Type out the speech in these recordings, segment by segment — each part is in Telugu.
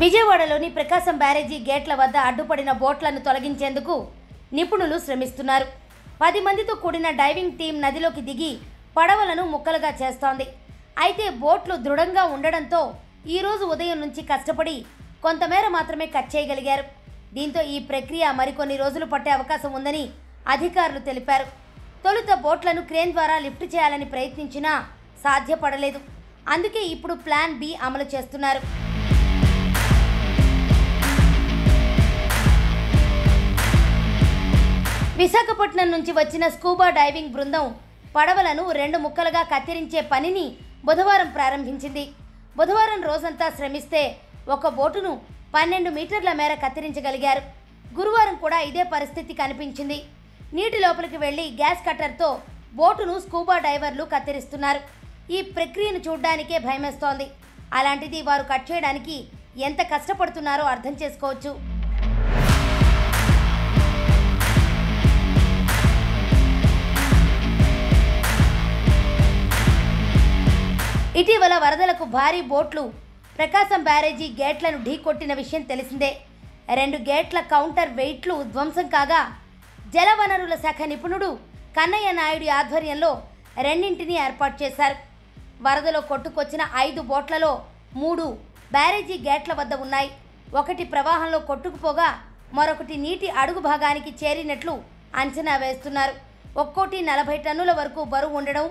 విజయవాడలోని ప్రకాశం బ్యారేజీ గేట్ల వద్ద అడ్డుపడిన బోట్లను తొలగించేందుకు నిపుణులు శ్రమిస్తున్నారు. 10 మందితో కూడిన డైవింగ్ టీం నదిలోకి దిగి పడవలను ముక్కలుగా చేస్తోంది. అయితే బోట్లు దృఢంగా ఉండడంతో ఈరోజు ఉదయం నుంచి కష్టపడి కొంతమేర మాత్రమే కట్ చేయగలిగారు. దీంతో ఈ ప్రక్రియ మరికొన్ని రోజులు పట్టే అవకాశం ఉందని అధికారులు తెలిపారు. తొలుత బోట్లను క్రేన్ ద్వారా లిఫ్ట్ చేయాలని ప్రయత్నించినా సాధ్యపడలేదు. అందుకే ఇప్పుడు ప్లాన్ బి అమలు చేస్తున్నారు. విశాఖపట్నం నుంచి వచ్చిన స్కూబా డైవింగ్ బృందం పడవలను 2 ముక్కలుగా కత్తిరించే పనిని బుధవారం ప్రారంభించింది. బుధవారం రోజంతా శ్రమిస్తే ఒక బోటును 12 మీటర్ల మేర కత్తిరించగలిగారు. గురువారం కూడా ఇదే పరిస్థితి కనిపించింది. నీటి లోపలికి వెళ్లి గ్యాస్ కట్టర్తో బోటును స్కూబా డైవర్లు కత్తిరిస్తున్నారు. ఈ ప్రక్రియను చూడ్డానికే భయమేస్తోంది. అలాంటిది వారు కట్ చేయడానికి ఎంత కష్టపడుతున్నారో అర్థం చేసుకోవచ్చు. ఇటీవల వరదలకు భారీ బోట్లు ప్రకాశం బ్యారేజీ గేట్లను ఢీకొట్టిన విషయం తెలిసిందే. 2 గేట్ల కౌంటర్ వెయిట్లు ధ్వంసం కాగా జలవనరుల శాఖ నిపుణుడు కన్నయ్య నాయుడు ఆధ్వర్యంలో 2ంటిని ఏర్పాటు చేశారు. వరదలో కొట్టుకొచ్చిన 5 బోట్లలో 3 బ్యారేజీ గేట్ల వద్ద ఉన్నాయి. ఒకటి ప్రవాహంలో కొట్టుకుపోగా మరొకటి నీటి అడుగు భాగానికి చేరినట్లు అంచనా వేస్తున్నారు. ఒక్కోటి 40 టన్నుల వరకు బరువు ఉండడం,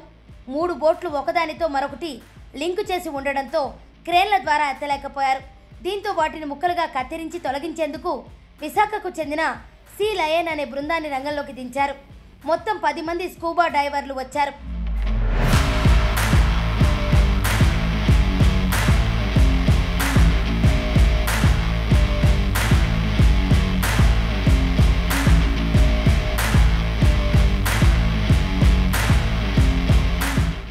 3 బోట్లు ఒకదానితో మరొకటి లింకు చేసి ఉండడంతో క్రేన్ల ద్వారా ఎత్తలేకపోయారు. దీంతో వాటిని ముక్కలుగా కత్తిరించి తొలగించేందుకు విశాఖకు చెందిన సీ లయన్ అనే బృందాన్ని రంగంలోకి దించారు. మొత్తం 10 మంది స్కూబా డైవర్లు వచ్చారు.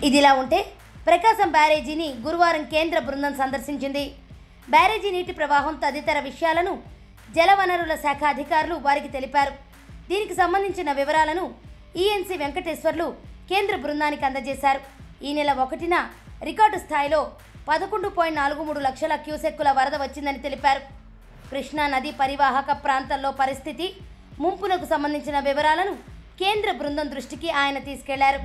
ఇదిలా ఉంటే ప్రకాశం బ్యారేజీని గురువారం కేంద్ర బృందం సందర్శించింది. బ్యారేజీ నీటి ప్రవాహం తదితర విషయాలను జలవనరుల శాఖ అధికారులు వారికి తెలిపారు. దీనికి సంబంధించిన వివరాలను ఈఎన్సీ వెంకటేశ్వర్లు కేంద్ర బృందానికి అందజేశారు. ఈ నెల 1న రికార్డు స్థాయిలో 11.43 లక్షల క్యూసెక్కుల వరద వచ్చిందని తెలిపారు. కృష్ణా నది పరివాహక ప్రాంతంలో పరిస్థితి, ముంపునకు సంబంధించిన వివరాలను కేంద్ర బృందం దృష్టికి ఆయన తీసుకెళ్లారు.